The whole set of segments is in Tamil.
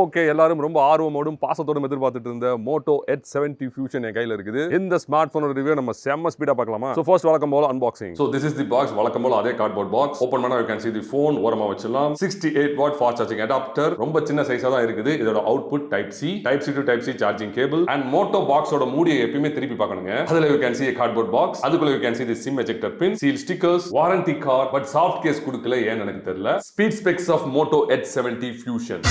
ஓகே, எல்லாரும் ரொம்ப ஆர்வமோடும் பாசத்தோடும் எதிர்பார்த்துட்டு இருந்த Moto Edge 70 Fusion என் கையில இருக்குது. இந்த ஸ்மார்ட் போனோட ரிவ்யூ நம்ம செம்ம ஸ்பீடா பார்க்கலாமா? So first வழக்கம் போல unboxing. So this is the box. வழக்கம் போல அதே cardboard box. Open பண்ணா you can see the phone. ஓரமா வச்சிடலாம். 68 watt fast charging adapter. ரொம்ப சின்ன சைஸா தான் இருக்குது. இதோட output Type C to Type C charging cable. And Moto box ஓட மூடியை எப்பவுமே திருப்பி பார்க்கணுங்க. அதுல you can see a cardboard box. அதுக்குள்ள you can see the SIM ejector pin, seal stickers, warranty card, but soft case கொடுக்கல, ஏன்னு எனக்கு தெரியல. Speed specs of Moto Edge 70 Fusion.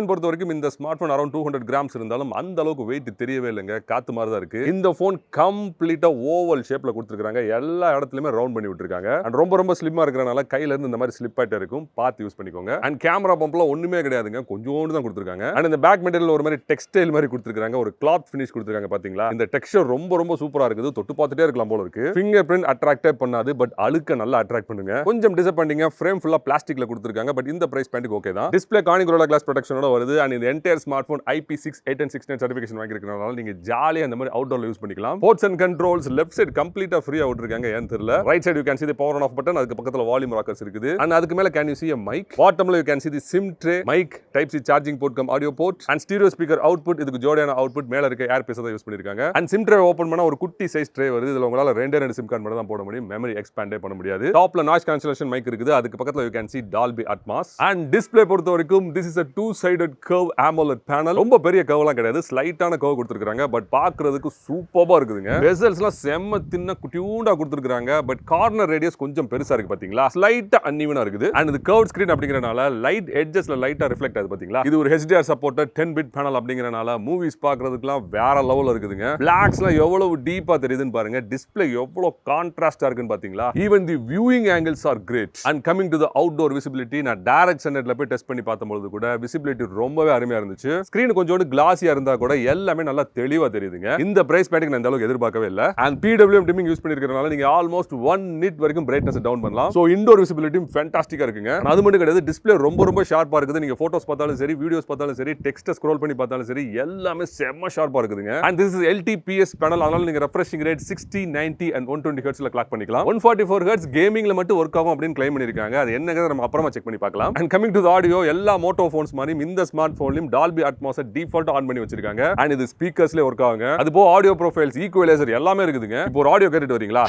பொறுத்த வரைக்கும் இந்த ஸ்மார்ட் போன் அரௌண்ட் 200 கிராம்ஸ் இருந்தாலும் அந்த அளவுக்கு வெயிட் தெரியவே இல்லைங்க. காத்து மாதிரி தான் இருக்கு. இந்த போன் கம்ப்ளீட்டா ஓவல் ஷேப்ல கொடுத்துருக்காங்க. எல்லா இடத்துலயுமே ரவுண்ட் பண்ணி விட்டுருக்காங்க. அண்ட் ரொம்ப ஸ்லிம்மா இருக்கிறனால கையில இருந்து இந்த மாதிரி ஸ்லிப் ஆயிட்டே இருக்கும். பார்த்து யூஸ் பண்ணிக்கோங்க. அண்ட் கேமரா பம்ப்ல ஒண்ணுமே கிடையாதுங்க, கொஞ்சோண்டு தான் கொடுத்துருக்காங்க. அண்ட் இந்த பேக் மெட்டீரியல் ஒரு மாதிரி டெக்ஸ்டைல் மாதிரி கொடுத்துருக்காங்க. ஒரு கிளாத் ஃபினிஷ் கொடுத்துருக்காங்க. பாத்தீங்களா? இந்த டெக்ஸ்சர் ரொம்ப சூப்பரா இருக்குது. தொட்டு பார்த்துட்டே இருக்கலாம் போல இருக்கு. ஃபிங்கர் பிரிண்ட் அட்ராக்டே பண்ணாது, பட் அழுக்க நல்லா அட்ராக்ட் பண்ணுங்க. கொஞ்சம் டிசப்பாயிண்டிங்கா ஃப்ரேம் ஃபுல்லா பிளாஸ்டிக்ல கொடுத்துருக்காங்க. பட் இந்த பிரைஸ் பாயிண்ட்க்கு ஓகே தான். டிஸ்ப்ளே கார்னிங் கிளாஸ் ப்ரொடெக்ஷனோட வருது. அண்ட் இந்த entire smart phone IP68869 certification வாங்கியிருக்கனால நீங்க ஜாலியா அந்த மாதிரி அவுட்டோர்ல யூஸ் பண்ணிக்கலாம். Ports and controls left side கம்ப்ளீட்டா ஃப்ரீயா விட்டுருக்காங்க, ஏன் தெரியல. Right side you can see the power on off button. அதுக்கு பக்கத்துல வால்யூம் ராக்கர்ஸ் இருக்குது. அண்ட் அதுக்கு மேல can you see a mic. பாட்டம்ல you can see the SIM tray, mic, Type C charging port come audio port and stereo speaker output. இதுக்கு ஜோடியான அவுட்புட் மேல இருக்க ஏர் பீஸ் தான் யூஸ் பண்ணிருக்காங்க. அண்ட் SIM tray ஓபன் பண்ணா ஒரு குட்டி சைஸ் ட்ரே வருது. இதுல உங்களால ரெண்டு SIM கார்டு மட்டும் தான் போட முடியும். மெமரி எக்ஸ்பாண்டே பண்ண முடியாது. டாப்ல நாய்ஸ் கேன்சலேஷன் மைக் இருக்குது. அதுக்கு பக்கத்துல you can see Dolby Atmos. And display பொறுத்த வரைக்கும் this is a two-sided curve AMOLED panel. ரொம்ப பெரிய கர்வ்லாம் கிடையாது, ஸ்லைட்டான கர்வ் கொடுத்திருக்காங்க. பட் பார்க்கிறதுக்கு சூப்பரா இருக்குதுங்க. பெசல்ஸ்லாம் செம்ம தின்ன குட்டியூண்டா கொடுத்திருக்காங்க. பட் கார்னர் ரேடியஸ் கொஞ்சம் பெருசா இருக்கு பாத்தீங்களா? ஸ்லைட்டா அன்ஈவனா இருக்குது. அண்ட் இது கர்வ்ட் ஸ்கிரீன் அப்படிங்கறனால லைட் எட்ஜஸ்ல லைட்டா ரிஃப்ளெக்ட் ஆகுது பாத்தீங்களா? இது ஒரு HDR சப்போர்ட்டட் 10-bit பேனல் அப்படிங்கறனால மூவிஸ் பார்க்கிறதுக்குலாம் வேற லெவல்ல இருக்குதுங்க. பிளாக்ஸ்லாம் எவ்வளவு டீப்பா தெரியுதுன்னு பாருங்க. டிஸ்ப்ளே எவ்வளவு கான்ட்ராஸ்டா இருக்குன்னு பாத்தீங்களா? Even the viewing angles are great. And coming to the outdoor visibility, நான் டைரக்ட் சன்லைட்ல போய் டெஸ்ட் பண்ணி பார்த்தபோது கூட விசிபிலிட்டி ரொம்பவே அருமையா இருந்துச்சு. ஸ்கிரீன் கொஞ்சம் கிளாஸியா இருந்தா கூட எல்லாமே நல்லா தெளிவா தெரியுதுங்க. இந்த பிரைஸ் பாயிண்ட்க்கு நான் இந்த அளவுக்கு எதிர்பார்க்கவே இல்ல. அண்ட் PWM டிமிங் யூஸ் பண்ணிருக்கறனால நீங்க ஆல்மோஸ்ட் 1 nit வரைக்கும் பிரைட்னஸ் டவுன் பண்ணலாம். சோ இன்டோர் விசிபிலிட்டியும் ஃபேண்டாஸ்டிக்கா இருக்குங்க. அது மட்டும் கிடையாது, டிஸ்ப்ளே ரொம்ப ஷார்ப்பா இருக்குது. நீங்க போட்டோஸ் பார்த்தாலும் சரி, வீடியோஸ் பார்த்தாலும் சரி, டெக்ஸ்ட் ஸ்க்ரோல் பண்ணி பார்த்தாலும் சரி, எல்லாமே செம்ம ஷார்ப்பா இருக்குதுங்க. And this is LTPS panel. அதனால நீங்க ரெஃப்ரெஷிங் ரேட் 60, 90 and 120 Hz ல கிளாக் பண்ணிக்கலாம். 144 Hz கேமிங்ல மட்டும் வொர்க் ஆகும் அப்படினு க்ளைம் பண்ணிருக்காங்க. அது என்னங்கறத நம்ம அப்புறமா செக் பண்ணி பார்க்கலாம். And coming to the audio, எல்லா மோட்டோ போன்ஸ் மாதிரி இந்த ஸ்மார்ட் போன்லயும் Dolby Atmos டிஃபால்ட் ஆன் பண்ணி வச்சிருக்காங்க. அண்ட் இது ஸ்பீக்கர்ஸ்ல வொர்க் ஆகுங்க. அது போ ஆடியோ ப்ரொஃபைல்ஸ், ஈக்குவலைசர் எல்லாமே இருக்குதுங்க. இப்போ ஒரு ஆடியோ கேட்டுட்டு வரீங்களா?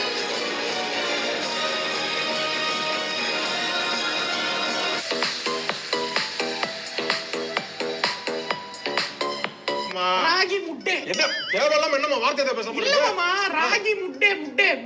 ராகி முட்டை என்ன தேவலாம் என்னமா வார்த்தையை பேச முடியல? இல்லம்மா, ராகி முட்டை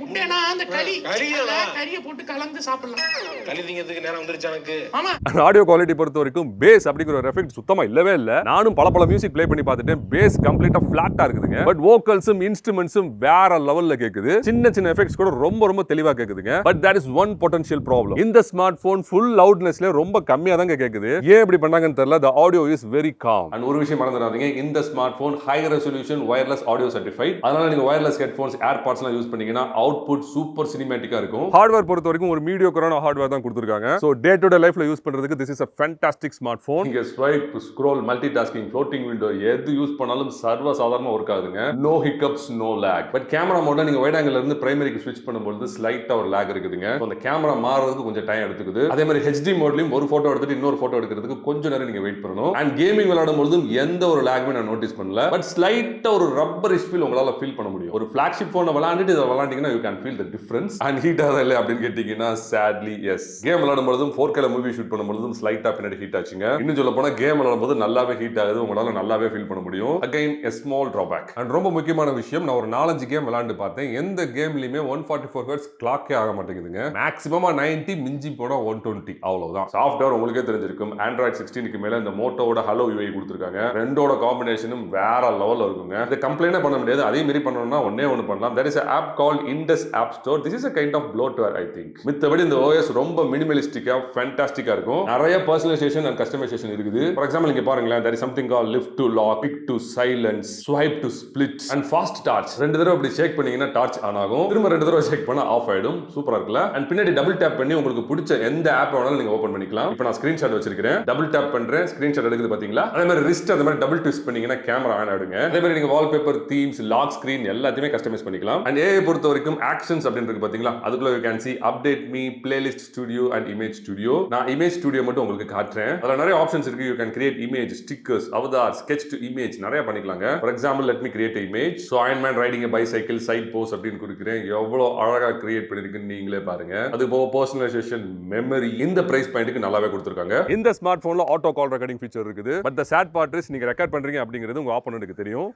முட்டைனா அந்த கறிய போட்டு கலந்து சாப்பிடலாம். கலிதிங்கிறதுக்கு நேரம் வந்துருச்சு எனக்கு. ஆமா. ஆடியோ குவாலிட்டி பொறுத்த வரைக்கும் பேஸ் அப்படிங்கிற ஒரு எஃபெக்ட் சுத்தமா இல்லவே இல்ல. நானும் பல மியூசிக் ப்ளே பண்ணி பார்த்துட்டேன். பேஸ் கம்ப்ளீட்டா ஃபிளாட்டா இருக்குதுங்க. பட் வோக்கல்ஸும் இன்ஸ்ட்ருமெண்ட்ஸும் வேற லெவல்ல கேக்குது. சின்ன எஃபெக்ட்ஸ் கூட ரொம்ப தெளிவா கேக்குதுங்க. But that is one potential problem. இந்த ஸ்மார்ட் போன் ஃபுல் லவுட்னஸ்ல ரொம்ப கம்மியா தான் கேக்குது. ஏன் இப்படி பண்ணாங்கன்னு தெரியல. the audio is very calm. and ஒரு விஷயம் மறந்துடாதீங்க, இந்த smart phone high resolution wireless audio certified. அதனால நீங்க wireless headphones, AirPods எல்லாம் யூஸ் பண்ணீங்கன்னா அவுட்புட் சூப்பர் சினிமேட்டிக்கா இருக்கும். ஹார்ட்வேர் பொறுத்த வரைக்கும் ஒரு மீடியோக்கரான ஹார்ட்வேர் தான் கொடுத்திருக்காங்க. சோ டே டு டே லைஃப்ல யூஸ் பண்றதுக்கு this is a fantastic smartphone. நீங்க swipe, scroll, multitasking, floating window எது யூஸ் பண்ணாலும் சர்வ சாதாரணமா வொர்க் ஆகுதுங்க. No hiccups, no lag. But camera மோட்ல நீங்க வைட் ஆங்கிள்ல இருந்து பிரைமரிக்கு ஸ்விட்ச் பண்ணும்போது ஸ்லைட்டா ஒரு லாக் இருக்குதுங்க. சோ அந்த கேமரா மாறதுக்கு கொஞ்சம் டைம் எடுத்துக்குது. அதே மாதிரி HD மோட்லயும் ஒரு போட்டோ எடுத்துட்டு இன்னொரு போட்டோ எடுக்கிறதுக்கு கொஞ்சம் நேரம் நீங்க வெயிட் பண்ணணும். அண்ட் கேமிங் விளையாடும்போது எந்த ஒரு லாகுமே நான் நோட்டீஸ் பண்ணல. பட் ஸ்லைட்டா ஒரு ரப்பரிஷ் ஃபீல் உங்களால ஃபீல் பண்ண முடியும். ஒரு ஃபிளாக்ஷிப் போனை விளையாண்டுட்டு இதை விளையாண்டீங்கன்னா you can feel the difference. and heat ஆகுதா இல்லை அப்படின்னு கேட்டீங்கன்னா sadly yes. கேம் விளையாடும்போதும் 4K மூவி ஷூட் பண்ணும்போதும் ஸ்லைட்டா பின்னாடி ஹீட் ஆச்சுங்க. இன்னும் சொல்ல போனா கேம் விளையாடும்போது நல்லாவே ஹீட் ஆகுது. உங்களால நல்லாவே ஃபீல் பண்ண முடியும். again a small drawback. and ரொம்ப முக்கியமான விஷயம், நான் ஒரு 4-5 கேம் விளையாண்டு பார்த்தேன். எந்த கேம்லயுமே 144 Hz கிளாக்கே ஆக மாட்டேங்குதுங்க. மேக்ஸிமமா 90, மிஞ்சி போனா 120 அவ்வளவுதான். சாஃப்ட்வேர் உங்களுக்கே தெரிஞ்சிருக்கும். Android 16க்கு மேல இந்த மோட்டோவோட Hello UI கொடுத்திருக்காங்க. ரெண்டோட காம்பினேஷனும் வேற லெவல்ல இருக்கும். பாத்துக்கோங்க. இத கம்ப்ளைண்ட் பண்ண முடியாது. அதே மாதிரி பண்ணனும்னா ஒண்ணே ஒன்னு பண்ணலாம். there is a app called Indus App Store. this is a kind of bloatware I think. மித்தபடி இந்த OS ரொம்ப மினிமலிஸ்டிக்கா ஃபேண்டாஸ்டிக்கா இருக்கும். நிறைய பர்சனலைசேஷன் அண்ட் கஸ்டமைசேஷன் இருக்குது. ஃபார் எக்ஸாம்பிள் இங்க பாருங்களேன், there is something called lift to lock, pick to silence, swipe to split and fast torch. ரெண்டு தடவை அப்படி ஷேக் பண்ணீங்கன்னா டார்ச் ஆன் ஆகும். திரும்ப ரெண்டு தடவை ஷேக் பண்ணா ஆஃப் ஆயிடும். சூப்பரா இருக்குல்ல? அண்ட் பின்னாடி டபுள் டேப் பண்ணி உங்களுக்கு பிடிச்ச எந்த ஆப் வேணாலும் நீங்க ஓபன் பண்ணிக்கலாம். இப்போ நான் ஸ்கிரீன்ஷாட் வச்சிருக்கேன். டபுள் டேப் பண்றேன், ஸ்கிரீன்ஷாட் எடுக்குது பாத்தீங்களா? அதே மாதிரி ரிஸ்ட் அந்த மாதிரி டபுள் ட்விஸ்ட் பண்ணீங்கன்னா கேமரா ஆன் ஆயிடுங்க. அதே மாதிரி நீங்க வால்பேப்பர், தீம்ஸ், லாக் ஸ்கிரீன் எல்லாத்தையுமே கஸ்டமைஸ் பண்ணிக்கலாம். அண்ட் AI பொறுத்த வரைக்கும் ஆக்ஷன்ஸ் அப்படின்றது பாத்தீங்களா? அதுக்குள்ள you can see update me, playlist studio and image studio. நான் image studio மட்டும் உங்களுக்கு காட்டுறேன். அதுல நிறைய ஆப்ஷன்ஸ் இருக்கு. you can create image, stickers, avatar, sketch to image நிறைய பண்ணிக்கலாங்க. For example, let me create an image. So Iron Man riding a bicycle, side pose அப்படின்னு கொடுக்கிறேன். எவ்வளவு அழகா கிரியேட் பண்ணிருக்குன்னு நீங்களே பாருங்க. அது போக பர்சனலைசேஷன், மெமரி இந்த பிரைஸ் பாயிண்ட்க்கு நல்லாவே கொடுத்திருக்காங்க. இந்த ஸ்மார்ட் போன்ல ஆட்டோ கால் ரெக்கார்டிங் ஃபீச்சர் இருக்குது. But the sad part is நீங்க ரெக்கார்ட் பண்றீங்க அப்படிங்கிறது உங்க ஆப்போனன்ட்க்கு தெரியும்.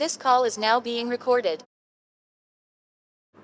This call is now being recorded.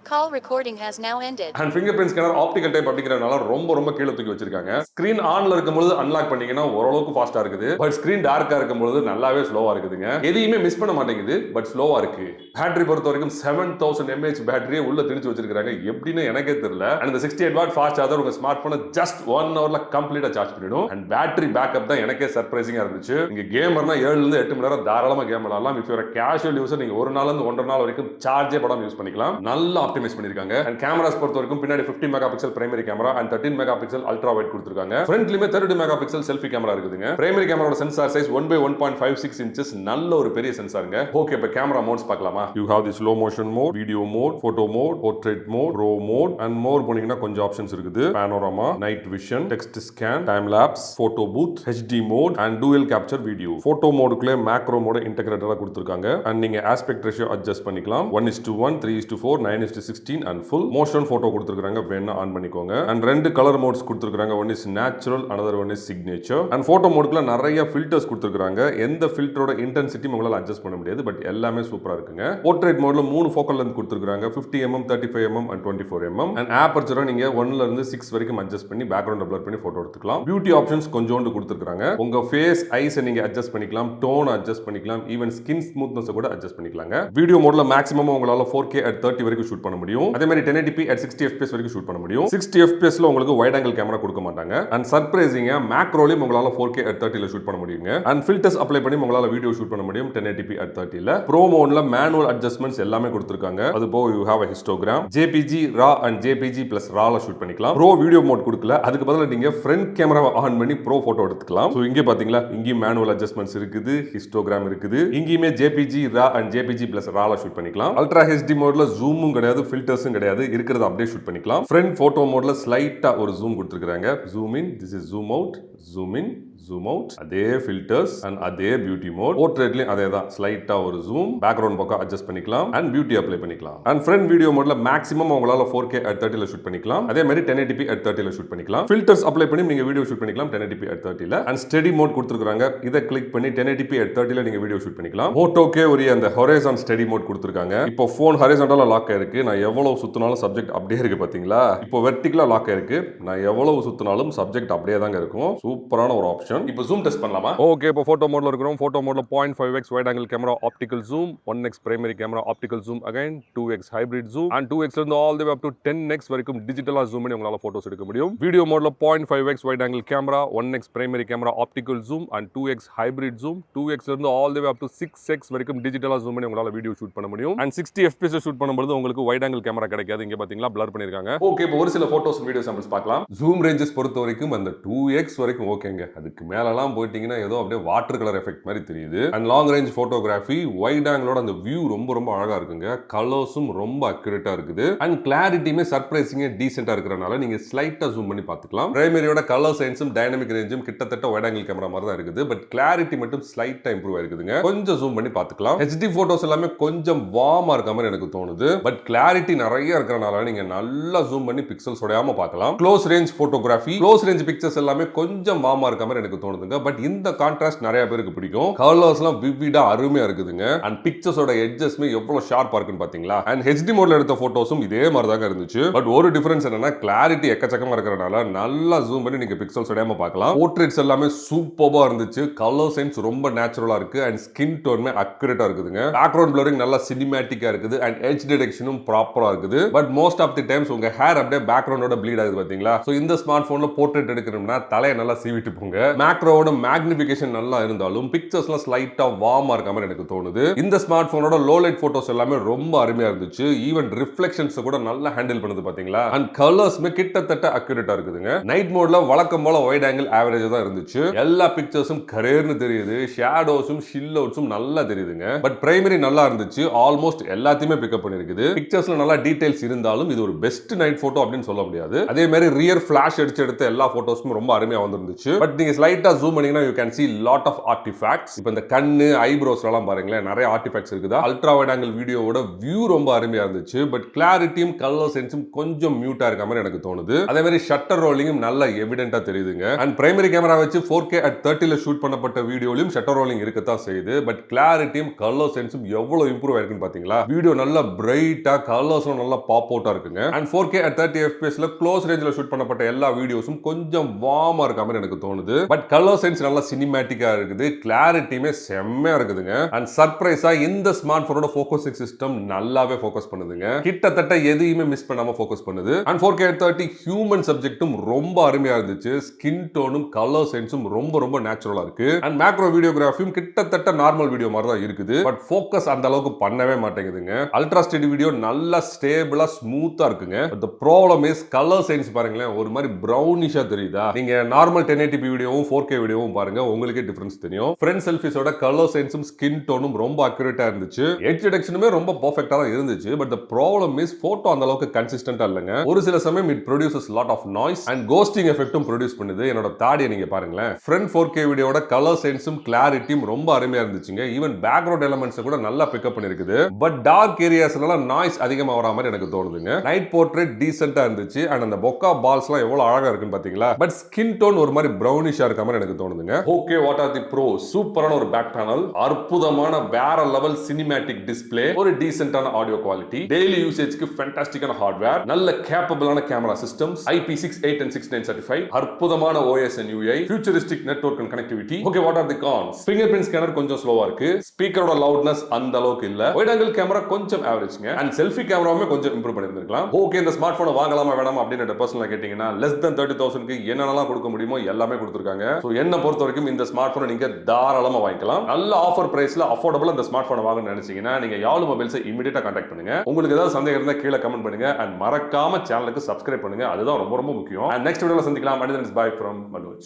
Call recording has now ended. And fingerprint scanner optical type அப்படிங்கறனால ரொம்ப கீழ தூக்கி வச்சிருக்காங்க. ஸ்கிரீன் ஆன்ல இருக்கும்போது அன்லாக் பண்ணீங்கன்னா ஓரளவுக்கு ஃபாஸ்டா இருக்குது. பட் ஸ்கிரீன் டார்க்கா இருக்கும்போது நல்லாவே ஸ்லோவா இருக்குதுங்க. எதையுமே மிஸ் பண்ண மாட்டேங்குது. பட் ஸ்லோவா இருக்கு. பேட்டரி பொறுத்த வரைக்கும் 7000 mAh பேட்டரியை உள்ள திணிச்சு வச்சிருக்காங்க. எப்படின்னு எனக்கே தெரியல. And இந்த 68 watt ஃபாஸ்ட் சார்ஜர் உங்க ஸ்மார்ட் போனை just 1 hourல கம்ப்ளீட்டா சார்ஜ் பண்ணிடும். And பேட்டரி பேக்கப் தான் எனக்கே சர்ப்ரைசிங்கா இருந்துச்சு. நீங்க கேமர்னா 7 ல இருந்து 8 மணி நேரம் தாராளமா கேம் விளையாடலாம். if you are a casual user நீங்க ஒரு நாள்ல இருந்து 1.5 நாள் வரைக்கும் சார்ஜே போடாம யூஸ் பண்ணிக்கலாம். நல்லா ஆப்டிமைஸ் பண்ணிருக்காங்க. And cameras பொறுத்த வரைக்கும் பின்னாடி 50 megapixel primary camera and 13 megapixel ultra wide கொடுத்திருக்காங்க. ஃப்ரண்ட்லயுமே 32 மெகாபிக்சல் செல்ஃபி கேமரா இருக்குதுங்க. பிரைமரி கேமராவோட சென்சார் சைஸ் 1/1.56 inches நல்ல ஒரு பெரிய சென்சாருங்க. ஓகே, இப்ப கேமரா மோட்ஸ் பார்க்கலாமா? You have the slow motion mode, video mode, photo mode, portrait mode, pro mode and more போனீங்கன்னா கொஞ்சம் ஆப்ஷன்ஸ் இருக்குது. panorama, night vision, text scan, time lapse, photo booth, HD mode and dual capture video. photo modeக்குள்ள macro mode இன்டகிரேட்டடா கொடுத்திருக்காங்க. and நீங்க aspect ratio adjust பண்ணிக்கலாம். 1:1, 3:4, 9:16 and full motion photo கொடுத்திருக்காங்க. வேணா ஆன் பண்ணிக்கோங்க. and ரெண்டு கலர் மோட்ஸ் கொடுத்திருக்காங்க. one is natural, another one is signature. and photo modeக்குள்ள நிறைய filters கொடுத்திருக்காங்க. எந்த filterோட intensity உங்களால adjust பண்ண முடியாது. பட் எல்லாமே சூப்பரா இருக்குங்க. portrait modeல 3 focal length கொடுத்திருக்காங்க. 50 mm, 35 mm and 24 mm. and aperture நீங்க 1 ல இருந்து 6 வரைக்கும் adjust பண்ணி background blur பண்ணி photo எடுத்துக்கலாம். beauty options கொஞ்சோண்டு கொடுத்திருக்காங்க. உங்க face eyes நீங்க adjust பண்ணிக்கலாம், tone adjust பண்ணிக்கலாம், even skin smoothness கூட adjust பண்ணிக்கலாங்க. video modeல maximum உங்களால 4K at 30 வரைக்கும் ஷூட் பண்ண முடியும். அதே மாதிரி 1080p at 60 fps வரைக்கும் ஷூட் பண்ண முடியும். 60 fps ல உங்களுக்கு வைட் ஆங்கிள் கேமரா கொடுக்க மாட்டாங்க. and சர்ப்ரைசிங்கா மேக்ரோலயும் உங்களால 4K at 30 ல ஷூட் பண்ண முடியுங்க. and filters அப்ளை பண்ணி உங்களால வீடியோ ஷூட் பண்ண முடியும் 1080p at 30 ல. pro mode ல மேனுவல் அட்ஜஸ்ட்மென்ட்ஸ் எல்லாமே கொடுத்திருக்காங்க. அது போக you have a histogram, JPG, RAW and JPG plus RAW ல ஷூட் பண்ணிக்கலாம். pro வீடியோ மோட் கொடுக்கல. அதுக்கு பதிலா நீங்க ஃப்ரண்ட் கேமராவை ஆன் பண்ணி pro போட்டோ எடுத்துக்கலாம். சோ இங்க பாத்தீங்களா, இங்க மேனுவல் அட்ஜஸ்ட்மென்ட்ஸ் இருக்குது, histogram இருக்குது. இங்கேயுமே JPG, RAW and JPG plus RAW ல ஷூட் பண்ணிக்கலாம். அல்ட்ரா HD மோட்ல ஜூமும் கிடையாது, ஃபில்டர்ஸும் கிடையாது, இருக்கிறத அப்படியே ஷூட் பண்ணிக்கலாம். ஃப்ரண்ட் போட்டோ மோட்ல ஸ்லைட்டா ஒரு ஜூம் கொடுத்திருக்காங்க. Zoom in, this is zoom out, zoom in, zoom out. அதே ஃபில்டர்ஸ் அண்ட் அதே பியூட்டி மோட். போர்ட்ரேட்லயும் அதே தான், ஸ்லைட்டா ஒரு ஜூம், பேக்ரவுண்ட் பக்கம் அட்ஜஸ்ட் பண்ணிக்கலாம் அண்ட் பியூட்டி அப்ளை பண்ணிக்கலாம். அண்ட் ஃப்ரண்ட் வீடியோ மோட்ல மேக்ஸிமம் உங்களால 4K at 30 ல ஷூட் பண்ணிக்கலாம். அதே மாதிரி 1080p at 30 ல ஷூட் பண்ணிக்கலாம். ஃபில்டர்ஸ் அப்ளை பண்ணி நீங்க வீடியோ ஷூட் பண்ணிக்கலாம் 1080p at 30 ல. அண்ட் ஸ்டெடி மோட் கொடுத்திருக்காங்க. இத கிளிக் பண்ணி 1080p at 30 ல நீங்க வீடியோ ஷூட் பண்ணிக்கலாம். மோட்டோக்கே ஒரு அந்த ஹொரைசான் ஸ்டெடி மோட் கொடுத்திருக்காங்க. இப்போ ஃபோன் ஹாரிசான்டலா லாக் ஆயிருக்கு. நான் எவ்வளவு சுத்தினாலும் சப்ஜெக்ட் அப்படியே இருக்கு பாத்தீங்களா? இப்போ வெர்டிகலா லாக் ஆயிருக்கு. நான் எவ்வளவு சுத்தினாலும் சப்ஜெக்ட் அப்படியே தாங்க இருக்கும். சூப்பரான ஒரு ஆப்ஷன். இப்போ ஜூம் டெஸ்ட் பண்ணலாமா? ஓகே, இப்போ போட்டோ மோட்ல இருக்கிறோம். போட்டோ மோட்ல 0.5x wide angle camera optical zoom, 1x primary camera optical zoom, again 2x hybrid zoom and 2x ல இருந்து all the way up to 10x வரைக்கும் டிஜிட்டலா ஜூம் பண்ணி உங்களால போட்டோஸ் எடுக்க முடியும். வீடியோ மோட்ல 0.5x wide angle camera, 1x primary camera optical zoom and 2x hybrid zoom, 2x ல இருந்து all the way up to 6x வரைக்கும் டிஜிட்டலா ஜூம் பண்ணி உங்களால வீடியோ ஷூட் பண்ண முடியும். and 60 fps ஷூட் பண்ணும்போது உங்களுக்கு வைட் ஆங்கிள் கேமரா கிடைக்காது. இங்க பாத்தீங்களா blur பண்ணிருக்காங்க. ஓகே, இப்போ ஒரு சில போட்டோஸ் வீடியோ சாம்பிள்ஸ் பார்க்கலாம். ஜூம் ரேஞ்சஸ் பொறுத்த வரைக்கும் அந்த 2x வரைக்கும் ஓகேங்க. அதுக்கு மேலலாம் போயிட்டீங்கன்னா ஏதோ அப்படியே வாட்டர் கலர் எஃபெக்ட் மாதிரி தெரியுது. And long range photography wide ஆங்கிளோட அந்த வியூ ரொம்ப அழகா இருக்குங்க. கலர்ஸும் ரொம்ப அக்யூரேட்டா இருக்குது. அண்ட் கிளாரிட்டியுமே சர்ப்ரைசிங்கா டீசென்ட்டா இருக்கறனால நீங்க ஸ்லைட்டா ஜூம் பண்ணி பார்த்துக்கலாம். பிரைமரியோட கலர் சயின்ஸும் டைனமிக் ரேஞ்சும் கிட்டத்தட்ட வைட் ஆங்கிள் கேமரா மாதிரி தான் இருக்குது. பட் கிளாரிட்டி மட்டும் ஸ்லைட்டா இம்ப்ரூவ் ஆயிருக்குதுங்க. கொஞ்சம் ஜூம் பண்ணி பார்த்துக்கலாம். HD போட்டோஸ் எல்லாமே கொஞ்சம் வார்மா இருக்க மாதிரி எனக்கு தோணுது. பட் கிளாரிட்டி நிறைய இருக்கறனால நீங்க நல்லா ஜூம் பண்ணி பிக்சல்ஸ் உடையாம பார்க்கலாம். Close range photography, close range pictures எல்லாமே கொஞ்சம் வார்மா இருக்க மாதிரி எனக்கு தோணுதுங்க. பட் இந்த கான்ட்ராஸ்ட் நிறைய பேருக்கு பிடிக்கும். கலர்ஸ்லாம் விவிடா அருமையா இருக்குதுங்க. அண்ட் பிக்சர்ஸோட எட்ஜஸ்மே எவ்வளவு ஷார்ப்பா இருக்குன்னு பாத்தீங்களா. அண்ட் ஹெச்டி மோட்ல எடுத்த போட்டோஸும் இதே மாதிரி தாங்க இருந்துச்சு. பட் ஒரு டிஃபரன்ஸ் என்னன்னா கிளாரிட்டி எக்கச்சக்கமா இருக்கறனால நல்லா ஜூம் பண்ணி நீங்க பிக்சல்ஸ் உடையாம பார்க்கலாம். போர்ட்ரேட்ஸ் எல்லாமே சூப்பரா இருந்துச்சு. கலர் சென்ஸ் ரொம்ப நேச்சுரலா இருக்கு அண்ட் ஸ்கின் டோனுமே அக்யூரேட்டா இருக்குதுங்க. பேக்ரவுண்ட் blurring நல்லா சினிமேட்டிக்கா இருக்குது அண்ட் எட்ஜ் டிடெக்ஷனும் ப்ராப்பரா இருக்குது. But most of the times உங்க ஹேர் அப்படியே பேக்ரவுண்டோட ப்ளீட் ஆகுது பாத்தீங்களா. சோ இந்த ஸ்மார்ட் போன்ல போர்ட்ரேட் எடுக்கணும்னா தலையை நல்லா சீவிட்டு போங்க. மேக்ரோவோட மேக்னிஃபிகேஷன் நல்லா இருந்தாலும் பிக்சர்ஸ்லாம் ஸ்லைட்டா வார்மா இருக்க மாதிரி எனக்கு தோணுது. இந்த ஸ்மார்ட் போனோட லோ லைட் போட்டோஸ் எல்லாமே ரொம்ப அருமையா இருந்துச்சு. ஈவன் ரிஃப்ளெக்ஷன்ஸ் கூட நல்லா ஹேண்டில் பண்ணுது பாத்தீங்களா. அண்ட் கலர்ஸ்மே கிட்டத்தட்ட அக்யூரேட்டா இருக்குதுங்க. நைட் மோட்ல வழக்கம் போல வைட் ஆங்கிள் ஆவரேஜ் தான் இருந்துச்சு. எல்லா பிக்சர்ஸும் கரேர்னு தெரியுது. ஷேடோஸும் ஷில் அவுட்ஸும் நல்லா தெரியுதுங்க. பட் பிரைமரி நல்லா இருந்துச்சு. ஆல்மோஸ்ட் எல்லாத்தையுமே பிக்கப் பண்ணிருக்குது. பிக்சர்ஸ்ல நல்லா டீடைல்ஸ் இருந்தாலும் இது ஒரு பெஸ்ட் நைட் போட்டோ அப்படின்னு சொல்ல முடியாது. அதே மாதிரி ரியர் ஃபிளாஷ் அடிச்சு எடுத்த எல்லா போட்டோஸும் ரொம்ப அருமையா வந்திருந்துச்சு. பட் நீங்க ஸ்லைட்டா ஜூம் பண்ணீங்கன்னா you can see lot of artifacts. இப்போ இந்த கண்ணு ஐப்ரோஸ் எல்லாம் பாருங்களேன் நிறைய ஆர்டிஃபேக்ட்ஸ் இருக்குதா. அல்ட்ரா வைட் ஆங்கிள் வீடியோவோட வியூ ரொம்ப அருமையா இருந்துச்சு. பட் கிளாரிட்டியும் கலர் சென்ஸும் கொஞ்சம் மியூட்டா இருக்க மாதிரி எனக்கு தோணுது. அதே மாதிரி ஷட்டர் ரோலிங்கும் நல்ல எவிடென்ட்டா தெரியுதுங்க. அண்ட் பிரைமரி கேமரா வச்சு 4K at 30ல ஷூட் பண்ணப்பட்ட வீடியோலயும் ஷட்டர் ரோலிங் இருக்கத்தான் செய்யுது. பட் கிளாரிட்டியும் கலர் சென்ஸும் எவ்வளவு இம்ப்ரூவ் ஆயிருக்குன்னு பாத்தீங்களா. வீடியோ நல்லா பிரைட்டா கலர்ஸ்லாம் நல்லா பாப் அவுட்டா இருக்குங்க. அண்ட் 4K at 30 fpsல க்ளோஸ் ரேஞ்ச்ல ஷூட் பண்ணப்பட்ட எல்லா வீடியோஸும் கொஞ்சம் வார்மா இருக்க மாதிரி எனக்கு தோணுது. பட் கலர் சென்ஸ் நல்லா சினிமேட்டிக்கா இருக்குது. கிளாரிட்டியுமே செம்மையா இருக்குதுங்க. அண்ட் சர்ப்ரைஸா இந்த ஸ்மார்ட் போனோட ஃபோக்கஸிங் சிஸ்டம் நல்லாவே ஃபோக்கஸ் பண்ணுதுங்க. கிட்டத்தட்ட எதையுமே மிஸ் பண்ணாம ஃபோக்கஸ் பண்ணுது. அண்ட் 4K at 30 ஹியூமன் சப்ஜெக்ட்டும் ரொம்ப அருமையா இருந்துச்சு. ஸ்கின் டோனும் கலர் சென்ஸும் ரொம்ப ரொம்ப நேச்சுரலா இருக்கு. அண்ட் மேக்ரோ வீடியோகிராஃபியும் கிட்டத்தட்ட நார்மல் வீடியோ மாதிரி தான் இருக்குது. பட் ஃபோக்கஸ் அந்த அளவுக்கு பண்ணவே மாட்டேங்குதுங்க. அல்ட்ரா ஸ்டெடி வீடியோ நல்லா ஸ்டேபிளா ஸ்மூத்தா இருக்குங்க. But the problem is colour sense பாருங்களேன் ஒரு மாதிரி பிரவுனிஷா தெரியுதா. நீங்க நார்மல் 1080p வீடியோவும் 4K வீடியோவும் பாருங்க உங்களுக்கே டிஃபரன்ஸ் தெரியும். ஃப்ரண்ட் செல்ஃபிஸோட கலர் சென்ஸும் ஸ்கின் டோனும் ரொம்ப அக்யூரேட்டா இருந்துச்சு. எட்ஜ் டிடெக்ஷனுமே ரொம்ப பெர்ஃபெக்ட்டா தான் இருந்துச்சு. But the problem is photo அந்த அளவுக்கு கன்சிஸ்டன்ட்டா இல்லங்க. ஒரு சில சமயம் it produces lot of noise and ghosting எஃபெக்ட்டும் ப்ரொடியூஸ் பண்ணுது. என்னோட தாடியை நீங்க பாருங்களேன். ஃப்ரண்ட் 4K வீடியோட கலர் சென்ஸும் கிளாரிட்டியும் ரொம்ப அருமையா இருந்துச்சுங்க. ஈவன் பேக்ரவுண்ட் எலிமெண்ட்ஸ் கூட நல்லா பிக்கப் பண்ணிருக்குது. பட் டார்க் ஏரியாஸ்ல நாய்ஸ் அதிகமா வர மாதிரி எனக்கு தோணுதுங்க. நைட் போர்ட்ரேட் டீசென்ட்டா இருந்துச்சு. அண்ட் அந்த பொக்கா பால்ஸ்லாம் எவ்வளவு அழகா இருக்குன்னு பாத்தீங்களா. பட் ஸ்கின் டோன் ஒரு மாதிரி பிரவுனிஷா இருக்க மாதிரி எனக்கு தோணுதுங்க. Okay what are the bro சூப்பரான ஒரு பேக் பேனல், அற்புதமான வேற லெவல் சினிமேட்டிக் டிஸ்ப்ளே, ஒரு டீசென்ட்டான ஆடியோ குவாலிட்டி, டெய்லி யூசேஜ்க்கு ஃபேண்டாஸ்டிக்கான ஹார்ட்வேர், நல்ல கேப்பபிளான camera systems, IP6 8 and 69 certified, அற்புதமான OS and UI, futuristic network and connectivity. Okay, what are the cons? Fingerprint scanner கொஞ்சம் ஸ்லோவா இருக்கு. ஸ்பீக்கரோட லவுட்னஸ் அந்த அளவுக்கு இல்ல. வைட் ஆங்கிள் கேமரா கொஞ்சம் ஆவரேஜ்ங்க. அண்ட் செல்ஃபி கேமராவுமே கொஞ்சம் இம்ப்ரூவ் பண்ணிருந்திருக்கலாம். ஓகே இந்த ஸ்மார்ட் போனை வாங்கலாமா வேணாமா அப்படின்னு பர்சனலா கேட்டீங்கன்னா less than 30,000க்கு என்னென்னலாம் கொடுக்க முடியுமோ எல்லாமே கொடுத்துருக்காங்க. சோ என்ன பொறுத்த வரைக்கும் இந்த ஸ்மார்ட் போனை நீங்க தாராளமா வாங்கிக்கலாம். நல்ல ஆஃபர் பிரைஸ்ல அஃபோர்டபுளா இந்த ஸ்மார்ட் போனை வாங்கணும்னு நினைச்சீங்கன்னா நீங்க யாலு மொபைல்ஸை இமிடியேட்டா கான்டாக்ட் பண்ணுங்க. உங்களுக்கு ஏதாவது சந்தேகம் இருந்தா கீழே கமெண்ட் பண்ணுங்க. அண்ட் மறக்காம சேனலுக்கு சப்ஸ்கிரைப் பண்ணுங்க. அதுதான் ரொம்ப ரொம்ப முக்கியம். அண்ட் நெக்ஸ்ட் வீடியோல சந்திக்கலாம். Bye from Manoj.